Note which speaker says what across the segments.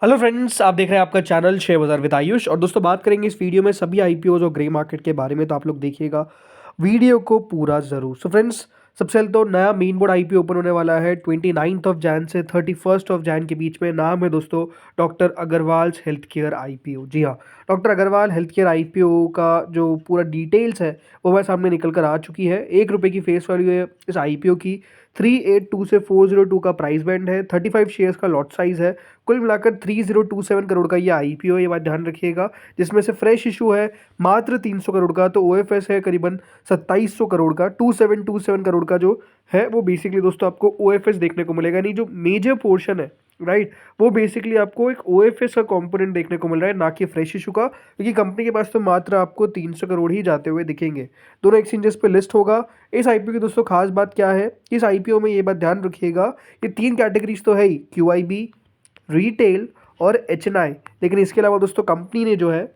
Speaker 1: Hello friends, आप देख रहे हैं आपका चैनल शेयर बाजार विद आयुष। और दोस्तों, बात करेंगे इस वीडियो में सभी आईपीओ और ग्रे मार्केट के बारे में। तो आप लोग देखिएगा वीडियो को पूरा ज़रूर। सो फ्रेंड्स, सबसे पहले तो नया मेन बोर्ड आईपीओ ओपन होने वाला है 29 ऑफ जैन से 31 ऑफ जैन के बीच में। नाम है दोस्तों doctor Agarwal health care IPO. जी हाँ, doctor Agarwal health care IPO का जो पूरा डिटेल्स है वो हमारे सामने निकल कर आ चुकी है। 1 रुपये की फेस वैल्यू है इस आईपीओ की। 382 से 402 का प्राइस बैंड है। 35 शेयर्स का लॉट साइज है। कुल मिलाकर 3027 करोड़ का ये आईपीओ, ये बात ध्यान रखिएगा। जिसमें से फ्रेश इशू है मात्र 300 करोड़ का। तो ओएफएस है करीबन 2700 करोड़ का। 2727 करोड़ का जो है वो बेसिकली दोस्तों आपको ओएफएस देखने को मिलेगा। नहीं, जो मेजर पोर्शन है राइट, वो बेसिकली आपको एक ओएफएस का कंपोनेंट देखने को मिल रहा है, ना कि फ्रेश इशू का। क्योंकि कंपनी के पास तो मात्र आपको 300 करोड़ ही जाते हुए दिखेंगे। दोनों एक्सचेंजेस पे लिस्ट होगा। इस आईपीओ की दोस्तों खास बात क्या है, इस आईपीओ में ये बात ध्यान रखिएगा, ये 3 कैटेगरीज तो है ही, क्यूआईबी, रिटेल और एचएनआई। लेकिन इसके अलावा दोस्तों कंपनी ने जो है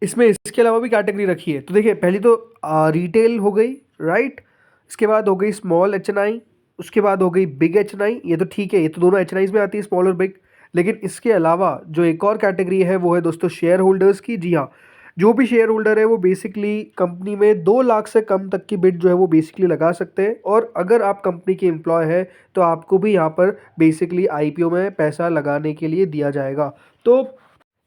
Speaker 1: इसमें इसके अलावा भी कैटेगरी रखी है। तो देखिए, पहली तो रिटेल हो गई राइट, इसके बाद हो गई स्मॉल एचएनआई, उसके बाद हो गई बिग एचएनआई। ये तो ठीक है, ये तो दोनों एचएनआईज में आती है, स्मॉल और बिग। लेकिन इसके अलावा जो एक और कैटेगरी है वो है दोस्तों शेयर होल्डर्स की। जी हाँ, जो भी शेयर होल्डर है वो बेसिकली कंपनी में 2 लाख से कम तक की बिड जो है वो बेसिकली लगा सकते हैं। और अगर आप कंपनी के एम्प्लॉय है तो आपको भी यहाँ पर बेसिकली आईपीओ में पैसा लगाने के लिए दिया जाएगा। तो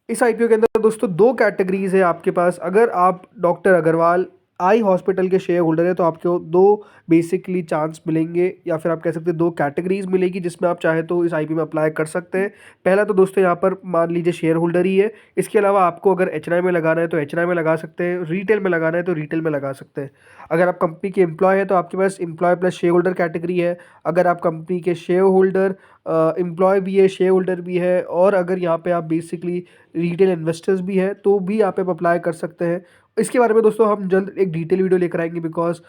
Speaker 1: इस आईपीओ के अंदर दोस्तों 2 कैटेगरीज है आपके पास। अगर आप डॉक्टर अग्रवाल आई हॉस्पिटल के शेयर होल्डर है तो आपको 2 बेसिकली चांस मिलेंगे, या फिर आप कह सकते हैं 2 कैटेगरीज मिलेगी, जिसमें आप चाहे तो इस आईपीओ में अप्लाई कर सकते हैं। पहला तो दोस्तों यहाँ पर मान लीजिए शेयर होल्डर ही है। इसके अलावा आपको अगर एचएनआई में लगाना है तो एचएनआई में लगा सकते हैं, रिटेल में लगाना है तो रिटेल में लगा सकते हैं। अगर आप कंपनी के एम्प्लॉय है तो आपके पास employee plus share holder category है। अगर आप कंपनी के शेयर होल्डर एम्प्लॉय भी है, शेयर होल्डर भी है, और अगर यहाँ पे आप बेसिकली रिटेल इन्वेस्टर्स भी है तो भी यहाँ पे आप अप्लाई कर सकते हैं। इसके बारे में दोस्तों हम जल्द एक डिटेल वीडियो लेकर आएंगे, बिकॉज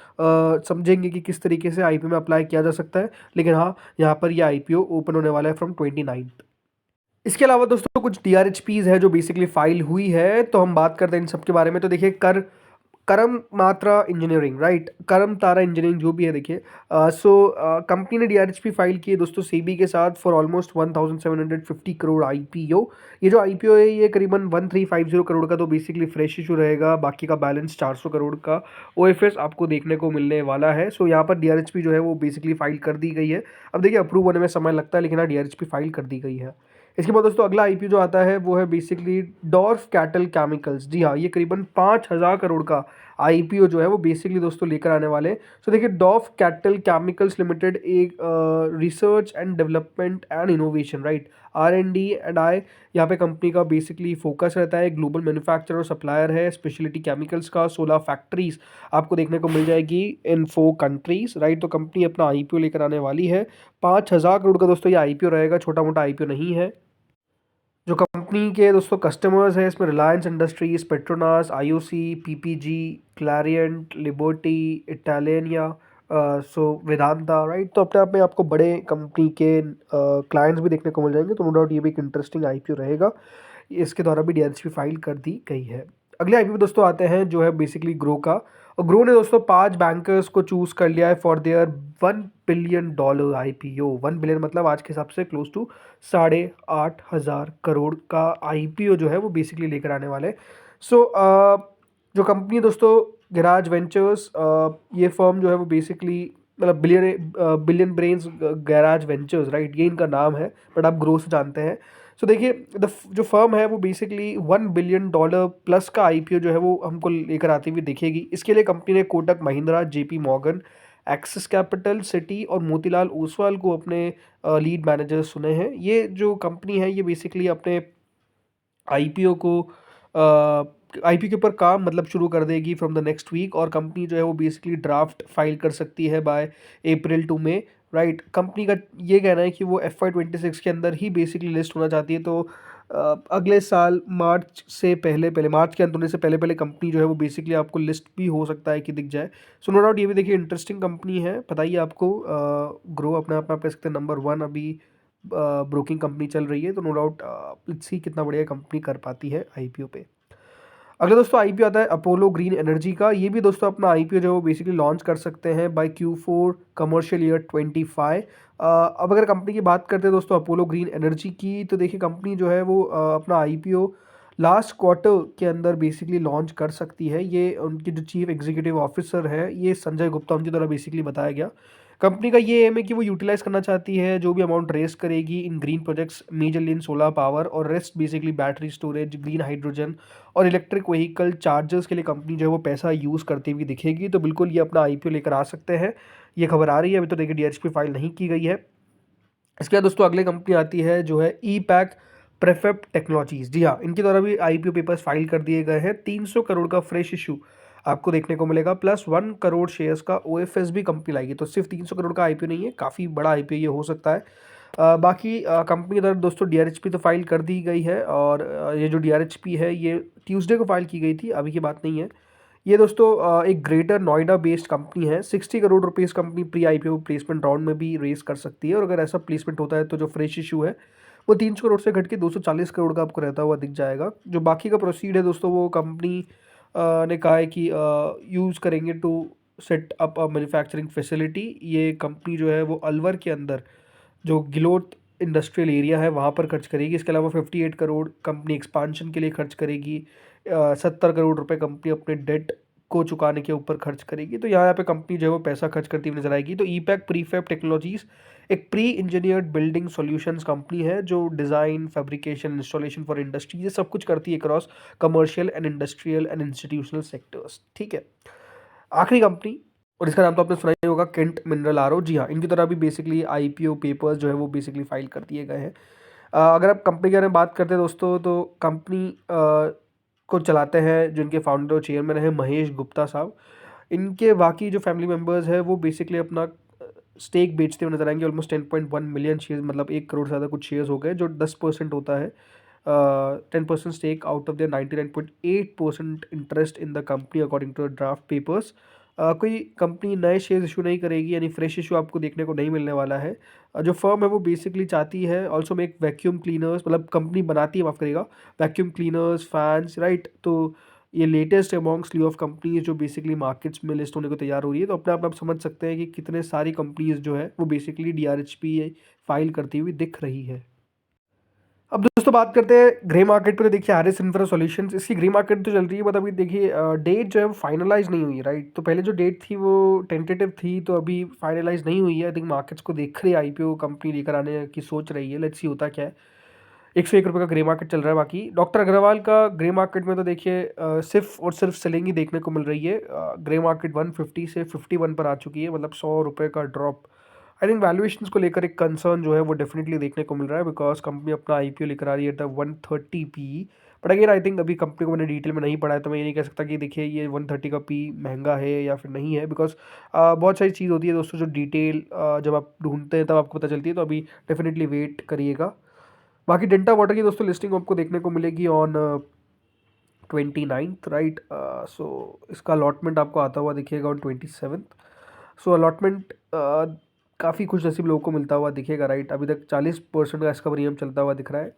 Speaker 1: समझेंगे कि किस तरीके से आईपीओ में अप्लाई किया जा सकता है। लेकिन हाँ, यहाँ पर ये आईपीओ ओपन होने वाला है फ्रॉम 29। इसके अलावा दोस्तों कुछ डीआरएचपीज है जो बेसिकली फाइल हुई है, तो हम बात करते हैं इन सब के बारे में। तो देखिए, करम मात्रा इंजीनियरिंग राइट, करम तारा इंजीनियरिंग जो भी है, देखिए कंपनी ने डीआरएचपी फाइल की है दोस्तों सेबी के साथ फॉर ऑलमोस्ट 1750 करोड़ आईपीओ। ये जो आईपीओ है ये करीबन 1350 करोड़ का तो बेसिकली फ्रेश इशू रहेगा। बाकी का बैलेंस 400 करोड़ का ओएफएस आपको देखने को मिलने वाला है। सो यहाँ पर डीआरएचपी जो है वो बेसिकली फाइल कर दी गई है। अब देखिए, अप्रूव होने में समय लगता है, लेकिन हाँ डीआरएचपी फाइल कर दी गई है। इसके बाद दोस्तों अगला आईपीओ जो आता है वो है बेसिकली डॉर्फ कैटल केमिकल्स। जी हाँ, ये करीबन 5000 करोड़ का आईपीओ जो है वो बेसिकली दोस्तों लेकर आने वाले हैं। सो देखिए, डॉफ कैटल केमिकल्स लिमिटेड एक research and development and innovation right, R&D यहाँ पे कंपनी का बेसिकली फोकस रहता है। ग्लोबल मैन्युफैक्चरर और सप्लायर है स्पेशलिटी केमिकल्स का। 16 फैक्ट्रीज आपको देखने को मिल जाएगी इन 4 कंट्रीज राइट। तो कंपनी अपना आईपीओ लेकर आने वाली है। 5000 करोड़ का दोस्तों ये आईपीओ रहेगा, छोटा मोटा आईपीओ नहीं है। जो कंपनी के दोस्तों कस्टमर्स हैं इसमें Reliance Industries, Petronas, IOC, PPG, Clariant, Liberty, इटालियनिया, वेदांता राइट। तो अपने आप में आपको बड़े कंपनी के क्लाइंट्स भी देखने को मिल जाएंगे। तो नो डाउट ये भी एक इंटरेस्टिंग आईपीओ रहेगा। इसके द्वारा भी डीआरएचपी फाइल कर दी गई है। अगले आईपीओ दोस्तों आते हैं जो है बेसिकली ग्रो का। और ग्रो ने दोस्तों 5 बैंकर्स को चूज कर लिया है for their $1 billion IPO. 1 billion मतलब आज के हिसाब से क्लोज टू 8,500 करोड़ का आईपीओ जो है वो बेसिकली लेकर आने वाले। सो जो कंपनी दोस्तों गैराज वेंचर्स, ये फर्म जो है वो बेसिकली मतलब billion brains garage ventures right, ये इनका नाम है, बट आप ग्रो से जानते हैं। सो देखिए, जो फर्म है वो बेसिकली $1 बिलियन प्लस का आईपीओ जो है वो हमको लेकर आती हुई दिखेगी। इसके लिए कंपनी ने Kotak Mahindra, JP Morgan, axis capital, city और मोतीलाल ओसवाल को अपने लीड मैनेजर चुने हैं। ये जो कंपनी है ये बेसिकली अपने आईपीओ को आईपीओ के ऊपर काम मतलब शुरू कर देगी फ्रॉम द नेक्स्ट वीक। और कंपनी जो है वो बेसिकली ड्राफ्ट फाइल कर सकती है by April to May right. Company का ये कहना है कि वो FY 26 के अंदर ही बेसिकली लिस्ट होना चाहती है। तो अगले साल मार्च से पहले पहले, मार्च के अंत होने से पहले पहले कंपनी जो है वो बेसिकली आपको लिस्ट भी हो सकता है कि दिख जाए। सो नो डाउट ये भी देखिए इंटरेस्टिंग कंपनी है। बताइए आपको, ग्रो अपने आप में आप कह सकते हैं नंबर 1 अभी ब्रोकिंग कंपनी चल रही है। तो नो डाउट लेट्स सी कितना बढ़िया कंपनी कर पाती है आईपीओ पे। अगला दोस्तों आईपीओ आता है अपोलो ग्रीन एनर्जी का। ये भी दोस्तों अपना आईपीओ जो है वो बेसिकली लॉन्च कर सकते हैं बाय Q4 कमर्शियल ईयर 25। अब अगर कंपनी की बात करते हैं दोस्तों अपोलो ग्रीन एनर्जी की, तो देखिए कंपनी जो है वो अपना आईपीओ लास्ट क्वार्टर के अंदर बेसिकली लॉन्च कर सकती है। ये उनके जो चीफ एग्जीक्यूटिव ऑफिसर है ये संजय गुप्ता उनकी द्वारा बेसिकली बताया गया। कंपनी का ये एम है कि वो यूटिलाइज करना चाहती है जो भी अमाउंट रेस करेगी in green projects, majorly in solar power और rest basically battery storage, green hydrogen और इलेक्ट्रिक व्हीकल चार्जर्स के लिए कंपनी जो है वो पैसा यूज़ करती हुई दिखेगी। तो बिल्कुल ये अपना आईपीओ लेकर आ सकते हैं, ये खबर आ रही है। अभी तो देखिए डीएचपी फाइल नहीं की गई है। इसके बाद दोस्तों अगले कंपनी आती है जो है ई पैक प्रेफेप टेक्नोलॉजीज। जी हाँ, इनके द्वारा भी आईपीओ पेपर्स फाइल कर दिए गए हैं। 300 करोड़ का फ्रेश इशू आपको देखने को मिलेगा, प्लस 1 करोड़ शेयर्स का ओएफएस भी कंपनी लाएगी। तो सिर्फ 300 करोड़ का आईपीओ नहीं है, काफ़ी बड़ा आईपीओ ये हो सकता है। बाकी कंपनी के द्वारा दोस्तों डीआरएचपी तो फाइल कर दी गई है, और ये जो डीआरएचपी है ये ट्यूसडे को फाइल की गई थी, अभी की बात नहीं है। ये दोस्तों एक ग्रेटर नोएडा बेस्ड कंपनी है। 60 crore rupees company pre IPO placement round में भी रेस कर सकती है, और अगर ऐसा प्लेसमेंट होता है तो जो फ्रेश इशू है वो 300 करोड़ से घट के 240 करोड़ का आपको रहता हुआ दिख जाएगा। जो बाकी का प्रोसीड है दोस्तों वो कंपनी ने कहा है कि यूज़ करेंगे to set up a manufacturing facility. ये कंपनी जो है वो अलवर के अंदर जो गिलोथ इंडस्ट्रियल एरिया है वहाँ पर खर्च करेगी। इसके अलावा 58 करोड़ कंपनी एक्सपांशन के लिए खर्च करेगी। 70 करोड़ रुपए कंपनी अपने डेट को चुकाने के ऊपर खर्च करेगी। तो यहाँ पे कंपनी जो है वो पैसा खर्च करती हुई नजर आएगी। तो ईपैक प्रीफैब टेक्नोलॉजीज एक pre engineered building solutions company है जो design, fabrication, installation for industry ये सब कुछ करती है across commercial and industrial and institutional sectors. ठीक है, आखिरी कंपनी, और इसका नाम तो आपने सुना ही होगा, केंट मिनरल आरओ। जी हाँ, इनकी तरह भी बेसिकली आईपीओ पेपर्स जो है वो बेसिकली फाइल कर दिए गए हैं। अगर आप कंपनी के बारे में बात करते हैं दोस्तों, तो कंपनी को चलाते हैं जो इनके फाउंडर और चेयरमैन हैं महेश गुप्ता साहब। इनके बाकी जो फैमिली मेम्बर्स हैं वो बेसिकली अपना स्टेक बेचते हुए नजर आएंगे। ऑलमोस्ट 10.1 मिलियन शेयर, मतलब 1 करोड़ से ज़्यादा कुछ शेयर्स हो गए, जो 10% होता है। 10% stake out of their 99.8% interest in the company according to draft papers. कोई कंपनी नए शेयर इशू नहीं करेगी, यानी फ्रेश इशू आपको देखने को नहीं मिलने वाला है। जो फर्म है वो बेसिकली चाहती है ऑल्सो मेक वैक्यूम क्लीनर्स, मतलब कंपनी बनाती है, माफ़ करिएगा, वैक्यूम क्लीनर्स, फैंस, राइट। तो ये लेटेस्ट अमॉन्ग स्ली ऑफ कंपनीज जो बेसिकली मार्केट्स में लिस्ट होने को तैयार हो रही है। तो अपने आप समझ सकते हैं कि कितने सारी कंपनीज जो है वो बेसिकली डीआरएचपी फाइल करती हुई दिख रही है। अब दोस्तों बात करते हैं ग्रे मार्केट पे। तो देखिए आरएस इंफ्रा सॉल्यूशंस, इसकी ग्रे मार्केट तो चल रही है, बट अभी देखिए डेट जो है वो फाइनलाइज नहीं हुई, राइट। तो पहले जो डेट थी वो टेंटेटिव थी, तो अभी फाइनलाइज नहीं हुई है। आई थिंक मार्केट्स को देख रही है, आईपीओ कंपनी लेकर आने की सोच रही है। लेट्स सी होता क्या है। 101 रुपये का ग्रे मार्केट चल रहा है। बाकी डॉक्टर अग्रवाल का ग्रे मार्केट में तो देखिए सिर्फ और सिर्फ सेलिंग ही देखने को मिल रही है। ग्रे मार्केट 150 से 51 पर आ चुकी है, मतलब 100 रुपये का ड्रॉप। आई थिंक वैल्यूएशंस को लेकर एक कंसर्न जो है वो डेफिनेटली देखने को मिल रहा है, बिकॉज कंपनी अपना आईपीओ लेकर आ रही है at 130 P. But again I think अभी कंपनी को मैंने डिटेल में नहीं पढ़ा है, तो मैं ये नहीं कह सकता कि देखिए ये 130 का पी महंगा है या फिर नहीं है, बिकॉज बहुत सारी चीज़ होती है दोस्तों जो डिटेल जब आप ढूंढते हैं तब आपको पता चलती है। तो अभी डेफिनेटली वेट करिएगा। बाकी डेल्टा वाटर की दोस्तों लिस्टिंग आपको देखने को मिलेगी ऑन 29th, राइट। सो इसका अलॉटमेंट आपको आता हुआ दिखेगा ऑन 27th। सो अलॉटमेंट काफ़ी खुश नसीब लोगों को मिलता हुआ दिखेगा, राइट। अभी तक 40% का इसका प्रीमियम चलता हुआ दिख रहा है।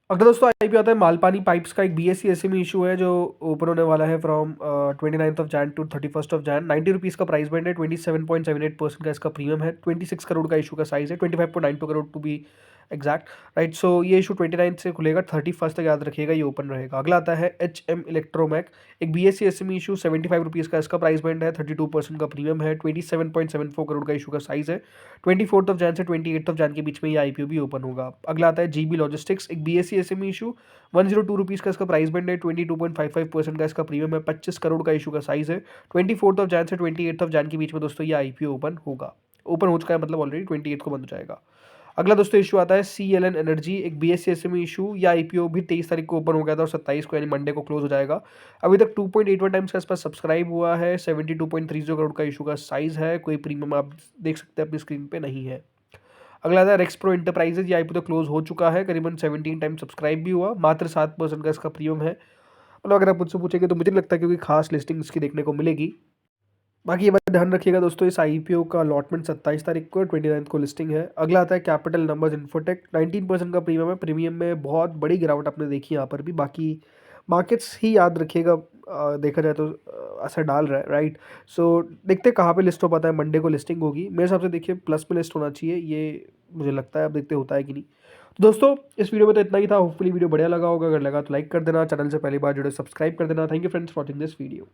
Speaker 1: अगला दोस्तों आईपीओ आता है मालपानी पाइप्स का। एक बीएससी एसएमई इशू है जो ओपन होने वाला है फ्रॉम 29 टू 31 90 रुपीज़ का प्राइस बैंड है। 27.78% का इसका प्रीमियम है। 26 करोड़ का इशू का साइज है, 25.92 crore to be exact, right. So ये इशू 29 से खुलेगा, 31 तक याद रखिएगा ये ओपन रहेगा। अगला आता है एचएम इलेक्ट्रोमैक। एक बीएससी एसएमई इशू, 75 रुपीज़ का इसका प्राइस बैंड है। 32% का प्रीमियम है। 27.74 करोड़ का इशू का साइज है। 24 जैन से 28 जैन के बीच में ये आईपीओ भी ओपन होगा। अगला आता है जीबी लॉजिस्टिक्स। एक बीएससी एसएमई इशू, 102 रुपीज़ का इसका प्राइस बैंड है। 22.55% का इसका प्रीमियम है। 25 करोड़ का इशू का साइज है। 24 जैन से 28 जैन के बीच में दोस्तों ये आईपीओ ओपन होगा। ओपन हो चुका है, मतलब ऑलरेडी 28 को बंद हो जाएगा। अगला दोस्तों इशू आता है सीएलएन एनर्जी। एक बीएससी एसएमई इशू, या आईपीओ भी 23 तारीख को ओपन हो गया था और 27 को यानी मंडे को क्लोज हो जाएगा। अभी तक 2.81 टाइम्स के आसपास सब्सक्राइब हुआ है। 72.30 करोड़ का इशू का साइज है। कोई प्रीमियम आप देख सकते हैं अपनी स्क्रीन पे नहीं है। अगला था रेक्स प्रो इंटरप्राइजेज। ये आईपीओ तो क्लोज हो चुका है, करीबन 17 टाइम सब्सक्राइब भी हुआ, मात्र 7% का इसका प्रीमियम है। मतलब अगर आप मुझसे पूछेंगे तो मुझे नहीं लगता कि कोई खास लिस्टिंग इसकी देखने को मिलेगी। बाकी ये बात ध्यान रखिएगा दोस्तों, इस आईपीओ का अलॉटमेंट 27 तारीख को, 29 को लिस्टिंग है। अगला आता है कैपिटल नंबर्स इन्फोटेक। 19% का प्रीमियम है। प्रीमियम में बहुत बड़ी गिरावट आपने देखी यहाँ पर भी। बाकी मार्केट्स ही याद रखिएगा, देखा जाए तो असर डाल रहा है, राइट। सो देखते हैं कहाँ पे लिस्ट हो पाता है। मंडे को लिस्टिंग होगी मेरे हिसाब से, देखिए प्लस में लिस्ट होना चाहिए, ये मुझे लगता है। अब देखते होता है कि नहीं। तो दोस्तों इस वीडियो में तो इतना ही था। होपफुली वीडियो बढ़िया लगा होगा, अगर लगा तो लाइक कर देना, चैनल से पहली बार जुड़े सब्सक्राइब कर देना। Thank you friends for watching this video.